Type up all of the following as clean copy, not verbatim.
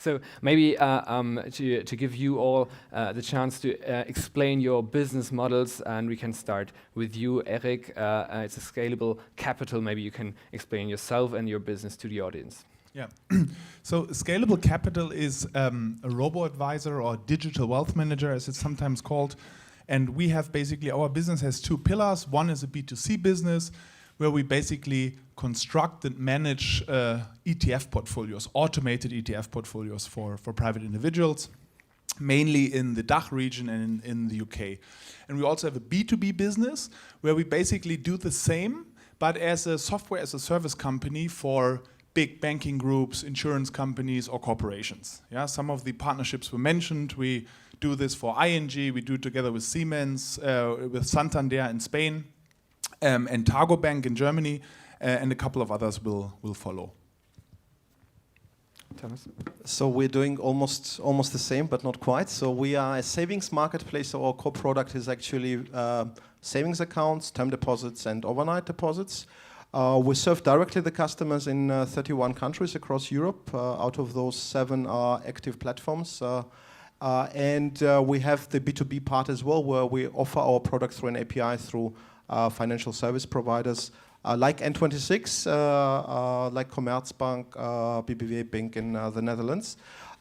So maybe to give you all the chance to explain your business models, and we can start with you, Erik. It's a Scalable Capital. Maybe you can explain yourself and your business to the audience. Yeah. So Scalable Capital is a robo-advisor or digital wealth manager, as it's sometimes called. And we have basically, our business has two pillars. One is a B2C business, where we basically construct and manage ETF portfolios, automated ETF portfolios for private individuals, mainly in the DACH region and in the UK. And we also have a B2B business, where we basically do the same, but as a software as a service company for big banking groups, insurance companies, or corporations. Yeah, some of the partnerships were mentioned. We do this for ING, we do it together with Siemens, with Santander in Spain, and Targo Bank in Germany, and a couple of others will follow. Tamaz? So we're doing almost the same, but not quite. So we are a savings marketplace. So our core product is actually savings accounts, term deposits, and overnight deposits. We serve directly the customers in 31 countries across Europe. Out of those, 7 are active platforms. And we have the B2B part as well, where we offer our products through an API through financial service providers like N26, like Commerzbank, BBVA Bank in the Netherlands.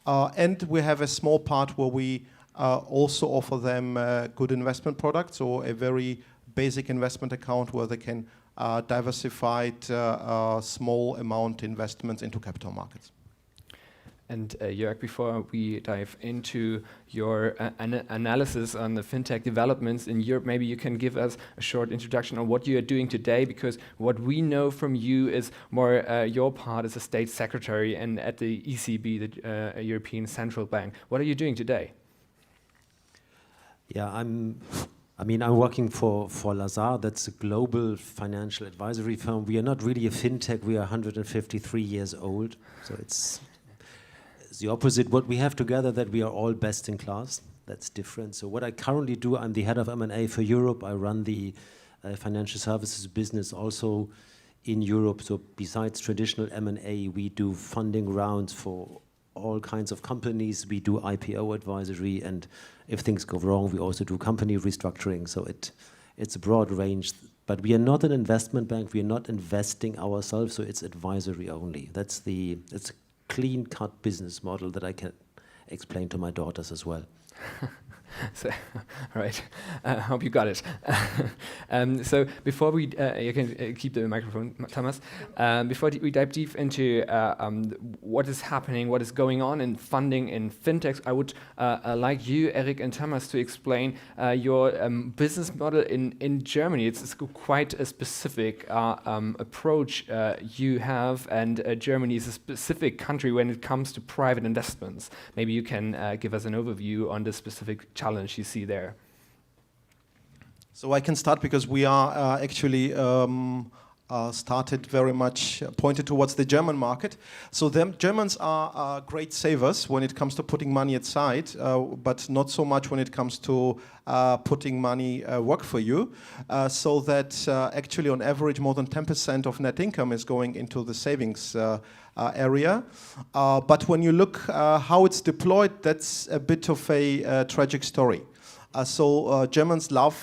And we have a small part where we also offer them good investment products, or a very basic investment account where they can diversified small amount investments into capital markets. And Jörg, before we dive into your analysis on the fintech developments in Europe, maybe you can give us a short introduction on what you are doing today, because what we know from you is more your part as a state secretary and at the ECB, the European Central Bank. What are you doing today? Yeah, I'm working for Lazard. That's a global financial advisory firm. We are not really a fintech. We are 153 years old. So it's the opposite. What we have together, that we are all best in class. That's different. So what I currently do, I'm the head of M&A for Europe. I run the financial services business also in Europe. So besides traditional M&A, we do funding rounds for all kinds of companies. We do IPO advisory, and if things go wrong, we also do company restructuring. So it's a broad range, but we are not an investment bank. We are not investing ourselves, so it's advisory only. It's a clean-cut business model that I can explain to my daughters as well. So, all right, I hope you got it. So before we, you can keep the microphone, Tamaz. Before we dive deep into what is happening, what is going on in funding in fintechs, I would like you, Erik and Tamaz, to explain your business model in Germany. It's quite a specific approach you have, and Germany is a specific country when it comes to private investments. Maybe you can give us an overview on the specific challenge you see there. So I can start, because we are actually started very much pointed towards the German market. So Germans are great savers when it comes to putting money aside, but not so much when it comes to putting money work for you. So that actually on average more than 10% of net income is going into the savings area. But when you look how it's deployed, that's a bit of a tragic story. So Germans love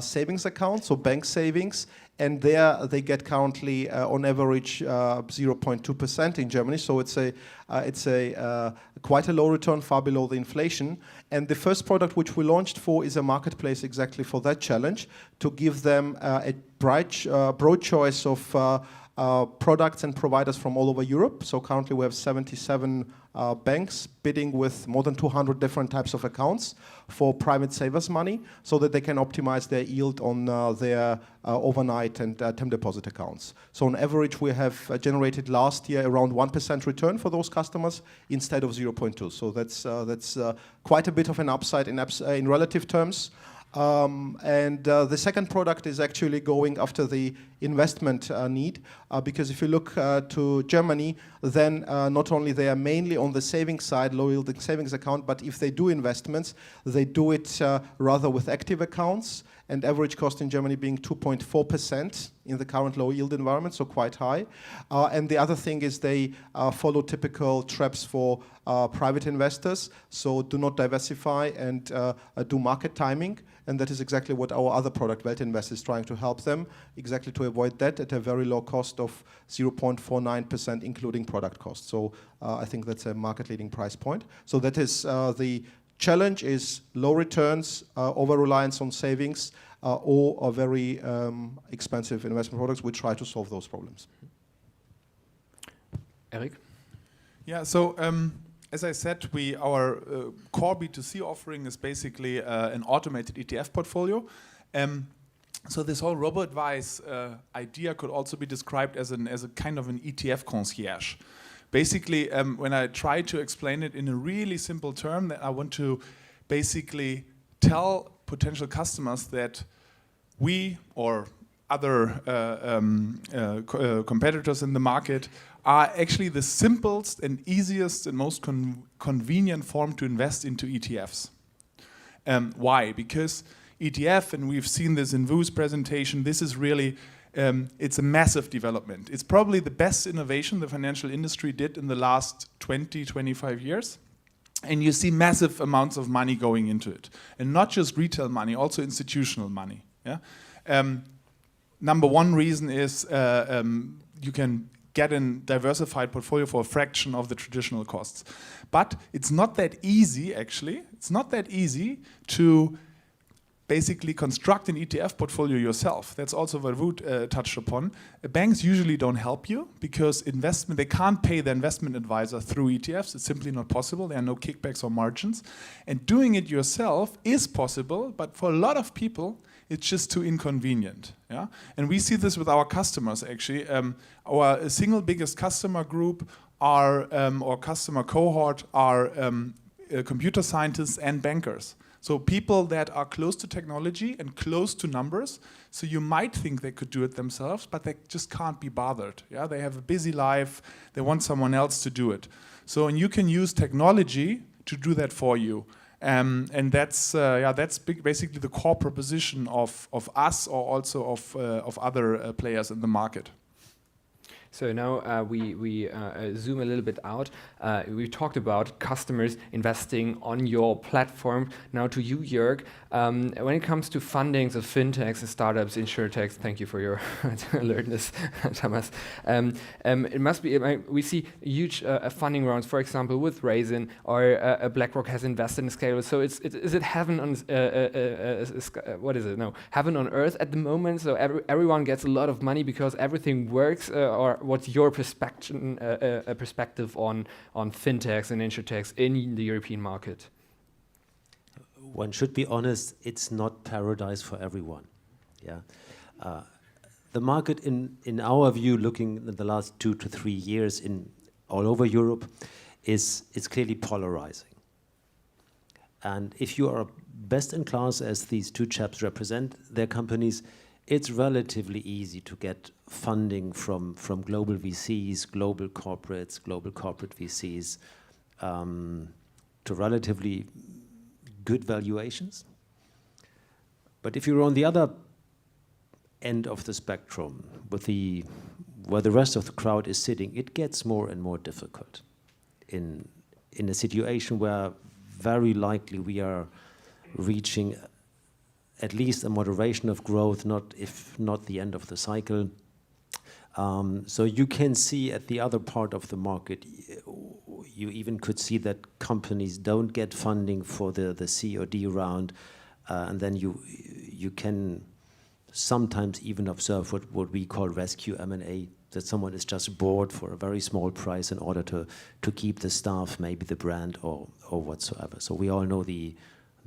savings accounts, so bank savings, and there they get currently on average 0.2% in Germany. So it's a quite a low return, far below the inflation. And the first product which we launched for is a marketplace exactly for that challenge, to give them a broad choice of products and providers from all over Europe. So currently we have 77 banks bidding with more than 200 different types of accounts for private savers money, so that they can optimize their yield on their overnight and term deposit accounts. So on average we have generated last year around 1% return for those customers instead of 0.2. So that's quite a bit of an upside in relative terms. And the second product is actually going after the investment need, because if you look to Germany, then not only they are mainly on the savings side, low-yielding savings account, but if they do investments, they do it rather with active accounts and average cost in Germany being 2.4% in the current low yield environment, so quite high. And the other thing is they follow typical traps for private investors, so do not diversify and do market timing. And that is exactly what our other product, Weltinvest, is trying to help them, exactly to avoid that at a very low cost of 0.49%, including product cost. So I think that's a market-leading price point. So that is the challenge is low returns, over-reliance on savings, or very expensive investment products. We try to solve those problems. Erik? Yeah, so as I said, our core B2C offering is basically an automated ETF portfolio. So this whole robo-advice idea could also be described as a kind of an ETF concierge. Basically, when I try to explain it in a really simple term, that I want to basically tell potential customers that we or other competitors in the market are actually the simplest and easiest and most convenient form to invest into ETFs. Why? Because ETF, and we've seen this in Vu's presentation, this is really, it's a massive development. It's probably the best innovation the financial industry did in the last 20, 25 years. And you see massive amounts of money going into it. And not just retail money, also institutional money. Yeah? Number one reason is you can get a diversified portfolio for a fraction of the traditional costs. But it's not that easy, actually. It's not that easy to basically construct an ETF portfolio yourself. That's also what Vu touched upon. Banks usually don't help you because they can't pay the investment advisor through ETFs. It's simply not possible. There are no kickbacks or margins. And doing it yourself is possible, but for a lot of people, it's just too inconvenient. Yeah? And we see this with our customers, actually. Our single biggest customer group or customer cohort are computer scientists and bankers. So people that are close to technology and close to numbers. So you might think they could do it themselves, but they just can't be bothered. Yeah? They have a busy life. They want someone else to do it. So and you can use technology to do that for you. And that's basically the core proposition of us or also of other players in the market. So now we zoom a little bit out. We talked about customers investing on your platform. Now to you, Jörg. When it comes to fundings of fintechs and startups, insurtechs, thank you for your alertness, Tamaz. It must be, we see huge funding rounds, for example, with Raisin, or Blackrock has invested in Scalable. So is it heaven on, what is it? No, heaven on earth at the moment. So everyone gets a lot of money because everything works, or what's your perspective on fintechs and insurtechs in the European market? One should be honest, it's not paradise for everyone. Yeah, the market, in our view, looking at the last 2 to 3 years all over Europe, is clearly polarizing. And if you are best in class, as these two chaps represent their companies, it's relatively easy to get funding from global VCs, global corporates, global corporate VCs, to relatively good valuations. But if you're on the other end of the spectrum, where the rest of the crowd is sitting, it gets more and more difficult in a situation where very likely we are reaching at least a moderation of growth, if not the end of the cycle. So you can see at the other part of the market, you even could see that companies don't get funding for the C or D round, and then you can sometimes even observe what we call rescue M&A, that someone is just bought for a very small price in order to keep the staff, maybe the brand or whatsoever. So we all know the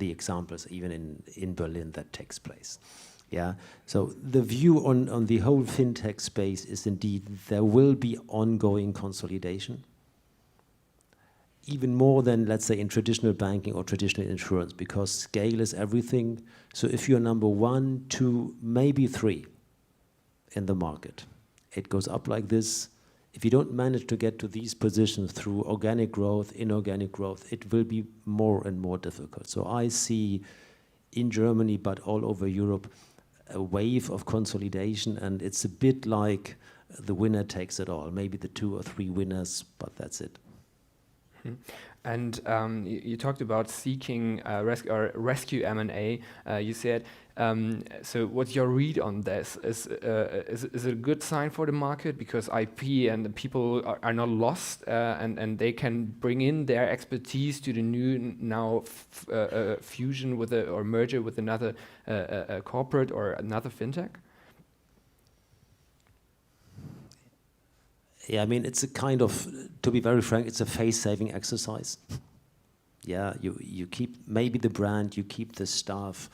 examples even in Berlin that takes place. Yeah. So the view on the whole fintech space is indeed there will be ongoing consolidation, even more than, let's say, in traditional banking or traditional insurance, because scale is everything. So if you're number 1, 2, maybe 3 in the market, it goes up like this. If you don't manage to get to these positions through organic growth, inorganic growth, it will be more and more difficult. So I see in Germany, but all over Europe, a wave of consolidation, and it's a bit like the winner takes it all. Maybe the 2 or 3 winners, but that's it. And you talked about seeking rescue M&A. You said, so what's your read on this? Is it a good sign for the market because IP and the people are not lost and they can bring in their expertise to the new now fusion with or merger with another corporate or another fintech? Yeah, I mean, it's a kind of, to be very frank, it's a face-saving exercise. Yeah, you keep maybe the brand, you keep the staff,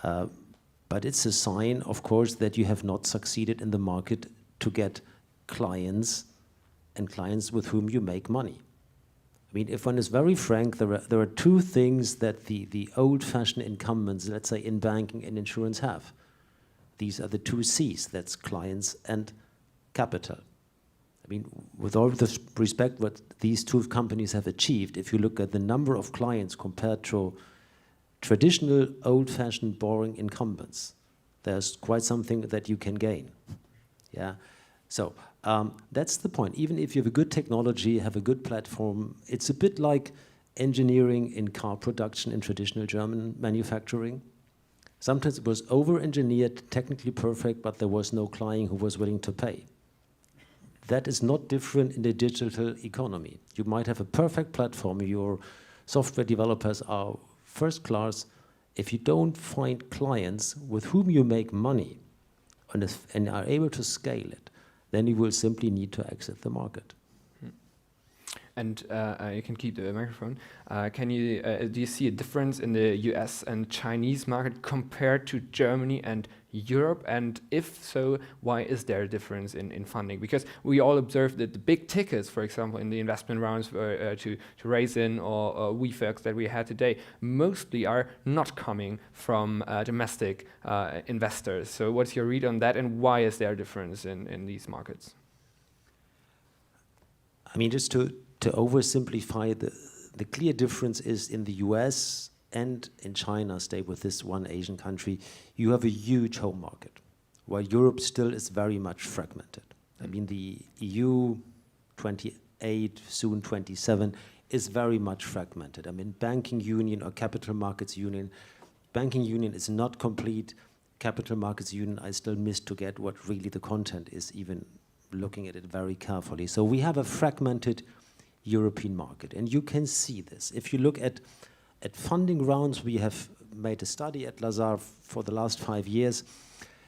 but it's a sign, of course, that you have not succeeded in the market to get clients and clients with whom you make money. I mean, if one is very frank, there are 2 things that the old-fashioned incumbents, let's say in banking and insurance, have. These are the 2 C's, that's clients and capital. I mean, with all the respect what these 2 companies have achieved, if you look at the number of clients compared to traditional, old-fashioned, boring incumbents, there's quite something that you can gain. Yeah, so that's the point. Even if you have a good technology, have a good platform, it's a bit like engineering in car production in traditional German manufacturing. Sometimes it was over-engineered, technically perfect, but there was no client who was willing to pay. That is not different in the digital economy. You might have a perfect platform, your software developers are first class. If you don't find clients with whom you make money and are able to scale it, then you will simply need to exit the market. And you can keep the microphone. Do you see a difference in the US and Chinese market compared to Germany and Europe? And if so, why is there a difference in funding? Because we all observed that the big tickets, for example, in the investment rounds to Raisin or WeFox that we had today, mostly are not coming from domestic investors. So what's your read on that, and why is there a difference in these markets? I mean, just to oversimplify, the clear difference is in the US and in China, stay with this one Asian country, you have a huge home market, while Europe still is very much fragmented. I mean, the EU 28, soon 27, is very much fragmented. I mean, banking union or capital markets union, banking union is not complete. Capital markets union, I still miss to get what really the content is, even looking at it very carefully. So we have a fragmented European market, and you can see this. If you look at funding rounds, we have made a study at Lazard for the last 5 years.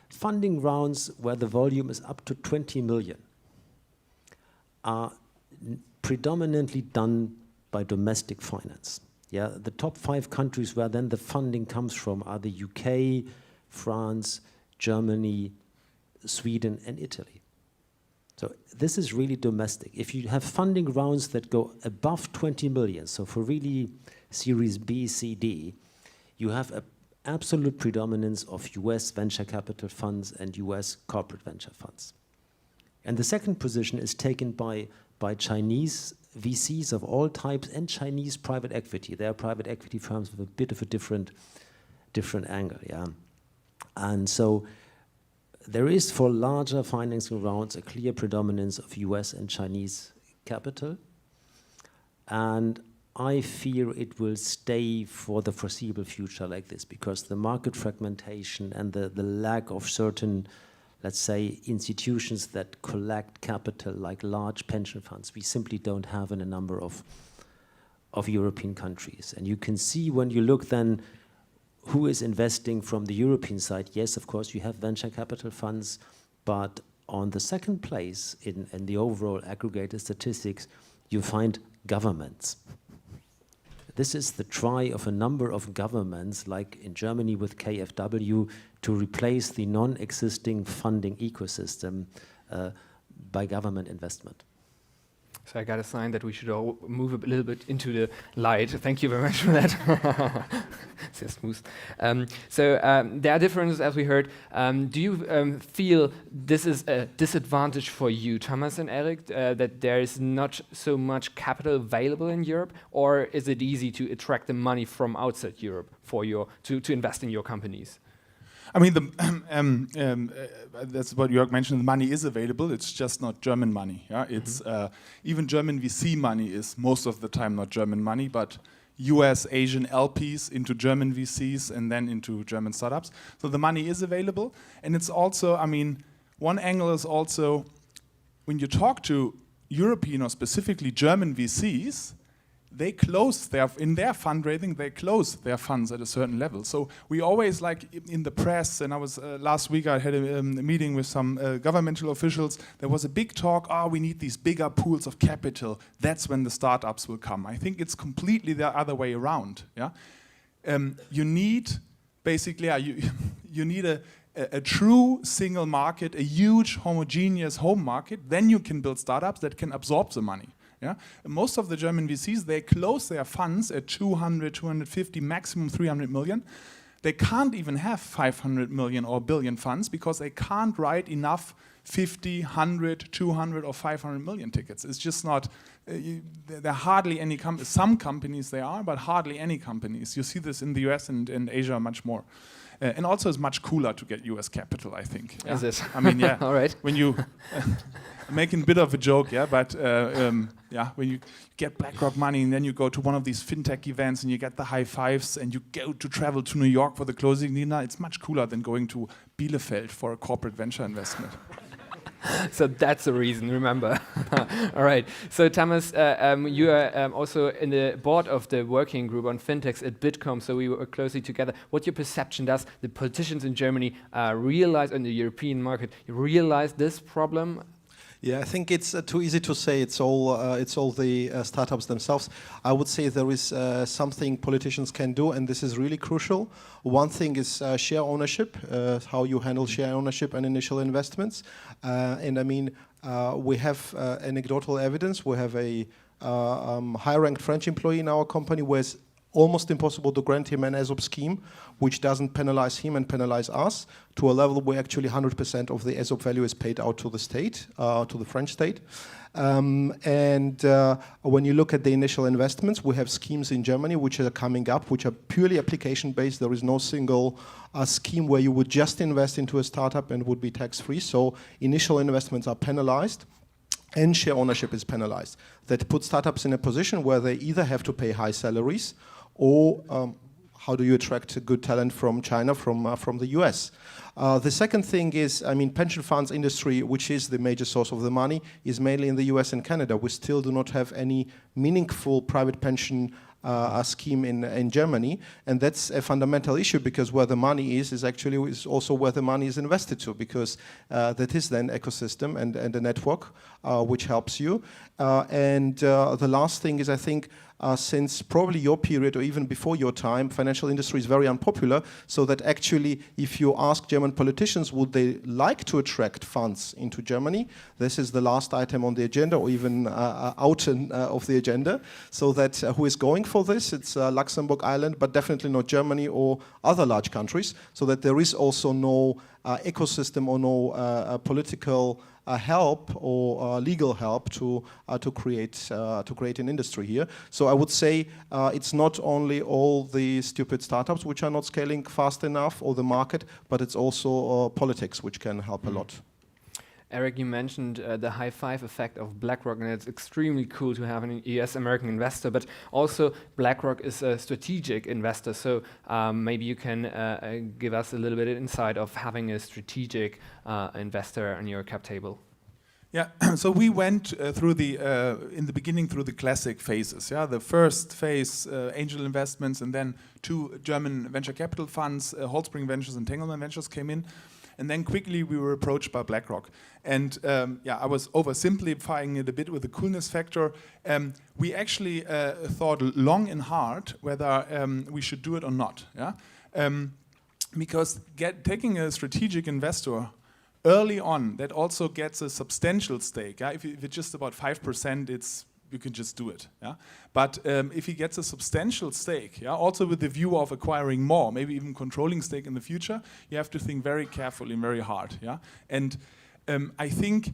Funding rounds where the volume is up to 20 million are predominantly done by domestic finance. Yeah, the top 5 countries where then the funding comes from are the UK, France, Germany, Sweden, and Italy. So this is really domestic. If you have funding rounds that go above 20 million, so for really Series B, C, D, you have an absolute predominance of US venture capital funds and US corporate venture funds. And the second position is taken by Chinese VCs of all types and Chinese private equity. They are private equity firms with a bit of a different angle, yeah. And so there is, for larger financing rounds, a clear predominance of US and Chinese capital. And I fear it will stay for the foreseeable future like this, because the market fragmentation and the lack of certain, let's say, institutions that collect capital like large pension funds, we simply don't have in a number of European countries. And you can see when you look then who is investing from the European side. Yes, of course, you have venture capital funds, but on the second place in the overall aggregated statistics, you find governments. This is the try of a number of governments, like in Germany with KfW, to replace the non-existing funding ecosystem by government investment. So I got a sign that we should all move a little bit into the light. Thank you very much for that. Sehr smooth. There are differences, as we heard. Do you feel this is a disadvantage for you, Tamaz and Erik, that there is not so much capital available in Europe, or is it easy to attract the money from outside Europe for to invest in your companies? I mean, that's what Jörg mentioned. The money is available. It's just not German money. Yeah, it's even German VC money is most of the time not German money, but US, Asian LPs into German VCs and then into German startups. So the money is available, and it's also, I mean, one angle is also when you talk to European or specifically German VCs, they close in their fundraising, they close their funds at a certain level. So we always, like in the press, and I was last week I had a meeting with some governmental officials. There was a big talk, we need these bigger pools of capital. That's when the startups will come. I think it's completely the other way around. Yeah, you need basically you need a true single market, a huge homogeneous home market. Then you can build startups that can absorb the money. Yeah? Most of the German VCs, they close their funds at 200, 250, maximum 300 million. They can't even have 500 million or billion funds because they can't write enough 50, 100, 200 or 500 million tickets. It's just not, there are hardly any companies. Some companies they are, but hardly any companies. You see this in the US and Asia much more. And also it's much cooler to get US capital, I think. Yeah? Is it? I mean, yeah. All right. When you... making a bit of a joke, yeah, but when you get Blackrock money and then you go to one of these fintech events and you get the high fives and you go to travel to New York for the closing dinner, it's much cooler than going to Bielefeld for a corporate venture investment. So that's the reason, remember. All right. So Tamaz, you are also in the board of the working group on fintechs at Bitkom, so we work closely together. What's your perception? Does the politicians in Germany realize, in the European market, realize this problem? Yeah, I think it's too easy to say it's all the startups themselves. I would say there is something politicians can do, and this is really crucial. One thing is share ownership, how you handle share ownership and initial investments. And I mean, we have anecdotal evidence. We have a high-ranked French employee in our company who is almost impossible to grant him an ESOP scheme, which doesn't penalize him and penalize us, to a level where actually 100% of the ESOP value is paid out to the state, to the French state. When you look at the initial investments, we have schemes in Germany which are coming up, which are purely application-based. There is no single scheme where you would just invest into a startup and would be tax-free. So initial investments are penalized, and share ownership is penalized. That puts startups in a position where they either have to pay high salaries, or how do you attract good talent from China, from the US? The second thing is, I mean, pension funds industry, which is the major source of the money, is mainly in the US and Canada. We still do not have any meaningful private pension scheme in Germany, and that's a fundamental issue, because where the money is also where the money is invested to, because that is then ecosystem and a network which helps you. The last thing is, I think, since probably your period or even before your time, financial industry is very unpopular, so that actually if you ask German politicians would they like to attract funds into Germany, this is the last item on the agenda, or even out of the agenda, so that who is going for this? It's Luxembourg, Ireland, but definitely not Germany or other large countries, so that there is also no ecosystem or no political help or legal help to create an industry here. So I would say it's not only all the stupid startups which are not scaling fast enough, or the market, but it's also politics which can help a lot. Erik, you mentioned the high five effect of Blackrock, and it's extremely cool to have an US American investor, but also Blackrock is a strategic investor, so maybe you can give us a little bit of insight of having a strategic investor on your cap table. Yeah, so we went through in the beginning through the classic phases. Yeah, the first phase, angel investments, and then 2 German venture capital funds, Holzbring Ventures and Tengelmann Ventures came in. And then quickly we were approached by Blackrock. And I was oversimplifying it a bit with the coolness factor. We actually thought long and hard whether we should do it or not. Yeah? Because taking a strategic investor early on, that also gets a substantial stake. Yeah? If it's just about 5%, you can just do it. Yeah? But if he gets a substantial stake, yeah, also with the view of acquiring more, maybe even controlling stake in the future, you have to think very carefully and very hard. Yeah? And I think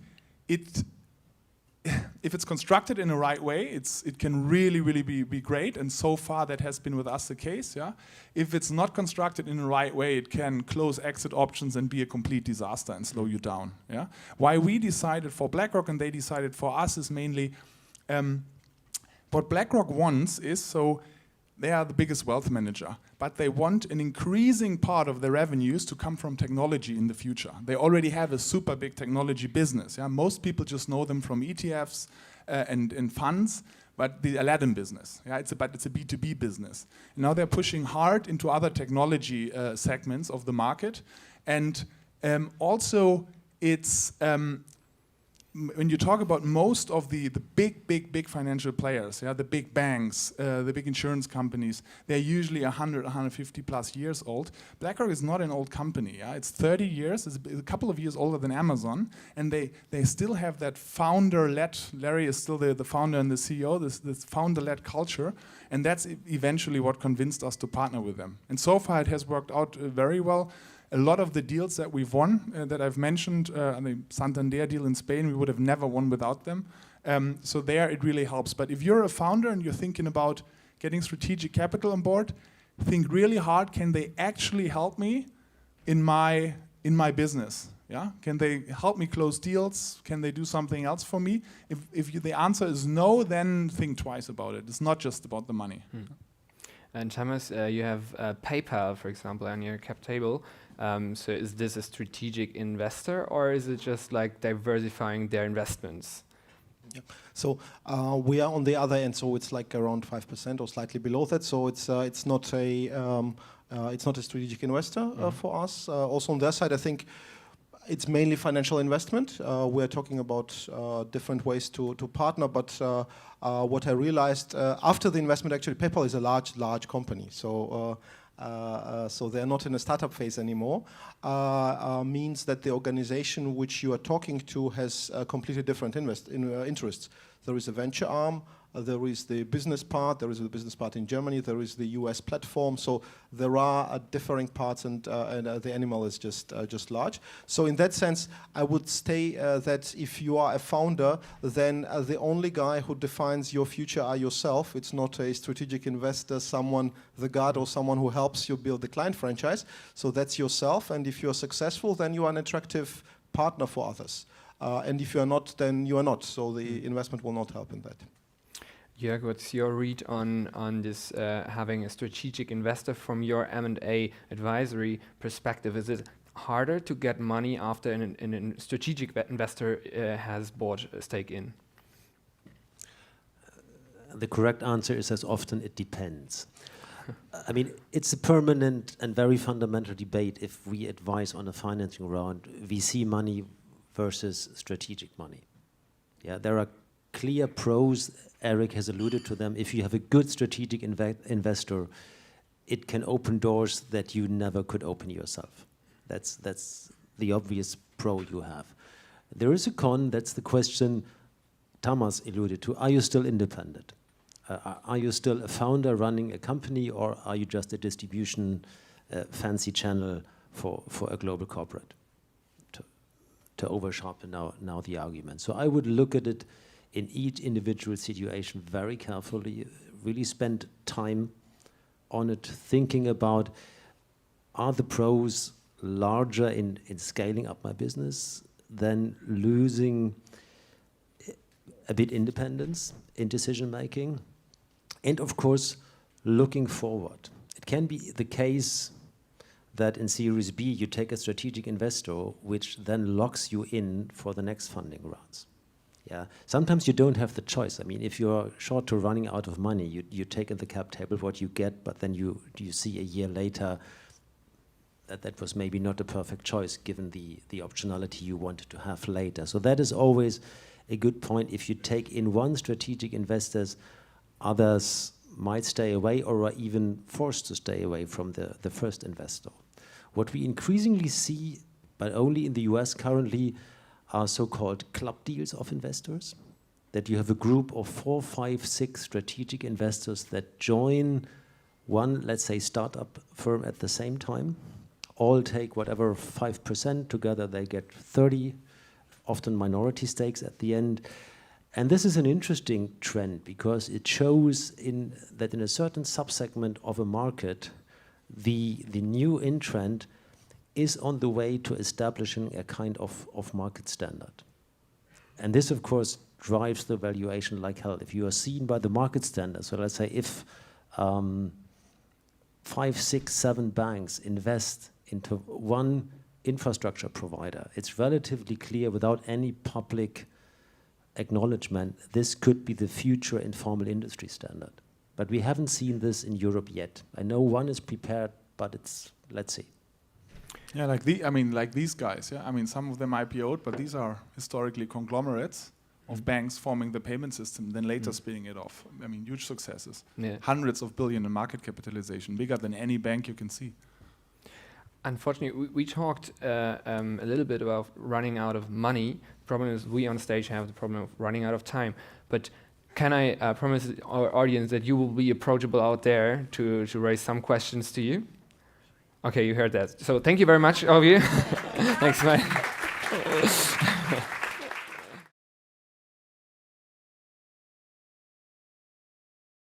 if it's constructed in the right way, it can really, really be great. And so far, that has been with us the case. Yeah? If it's not constructed in the right way, it can close exit options and be a complete disaster and slow you down. Yeah? Why we decided for Blackrock and they decided for us is mainly what BlackRock wants is, so they are the biggest wealth manager, but they want an increasing part of their revenues to come from technology in the future. They already have a super big technology business. Yeah? Most people just know them from ETFs and funds, but the Aladdin business. Yeah? It's a B2B business. And now they're pushing hard into other technology segments of the market. And also it's when you talk about most of the big financial players, yeah, the big banks, the big insurance companies, they're usually 100, 150 plus years old. BlackRock is not an old company. Yeah? It's 30 years, it's a couple of years older than Amazon, and they still have that founder-led, Larry is still the founder and the CEO, this founder-led culture, and that's eventually what convinced us to partner with them. And so far it has worked out very well. A lot of the deals that we've won, that I've mentioned, the Santander deal in Spain, we would have never won without them. So there it really helps. But if you're a founder and you're thinking about getting strategic capital on board, think really hard, can they actually help me in my business? Yeah? Can they help me close deals? Can they do something else for me? If the answer is no, then think twice about it. It's not just about the money. And Tamaz, you have PayPal, for example, on your cap table. So is this a strategic investor, or is it just like diversifying their investments? Yeah. So we are on the other end, so it's like around 5% or slightly below that. So it's not a strategic investor for us. Also on their side, I think it's mainly financial investment. We're talking about different ways to partner, but what I realized after the investment, actually, PayPal is a large company. So they're not in a startup phase anymore, means that the organization which you are talking to has completely different interests. There is a venture arm, there is the business part, there is the business part in Germany, there is the US platform, so there are differing parts, and the animal is just large. So in that sense, I would say that if you are a founder, then the only guy who defines your future are yourself. It's not a strategic investor, someone, the god, or someone who helps you build the client franchise. So that's yourself, and if you're successful, then you are an attractive partner for others. And if you are not, then you are not. So the investment will not help in that. Jörg, what's your read on this having a strategic investor from your M&A advisory perspective? Is it harder to get money after a strategic investor has bought a stake in? The correct answer is, as often, it depends. I mean, it's a permanent and very fundamental debate if we advise on a financing round, VC money versus strategic money. Yeah, there are clear pros. Erik has alluded to them. If you have a good strategic investor, it can open doors that you never could open yourself. That's the obvious pro you have. There is a con, that's the question Tamaz alluded to. Are you still independent? Are you still a founder running a company, or are you just a distribution fancy channel for a global corporate? To over-sharpen now the argument. So I would look at it in each individual situation very carefully, really spend time on it, thinking about, are the pros larger in scaling up my business than losing a bit independence in decision making? And of course, looking forward. It can be the case that in Series B you take a strategic investor which then locks you in for the next funding rounds. Yeah. Sometimes you don't have the choice. I mean, if you're short to running out of money, you take in the cap table what you get, but then you see a year later that was maybe not a perfect choice given the optionality you wanted to have later. So that is always a good point. If you take in one strategic investors, others might stay away or are even forced to stay away from the first investor. What we increasingly see but only in the US currently are so-called club deals of investors, that you have a group of 4, 5, 6 strategic investors that join one, let's say, startup firm at the same time, all take whatever 5%, together they get 30, often minority stakes at the end. And this is an interesting trend because it shows that in a certain subsegment of a market, the new entrant is on the way to establishing a kind of market standard. And this, of course, drives the valuation like hell. If you are seen by the market standard, so let's say if 5, 6, 7 banks invest into one infrastructure provider, it's relatively clear without any public acknowledgement, this could be the future informal industry standard. But we haven't seen this in Europe yet. I know one is prepared, but let's see. Yeah, like these guys, yeah. I mean, some of them IPO'd, but these are historically conglomerates of banks forming the payment system, then later spinning it off. I mean, huge successes. Yeah. Hundreds of billion in market capitalization, bigger than any bank you can see. Unfortunately, we talked a little bit about running out of money. Problem is, we on stage have the problem of running out of time. But can I promise our audience that you will be approachable out there to raise some questions to you? Okay, you heard that. So thank you very much, all of you. Thanks, bye.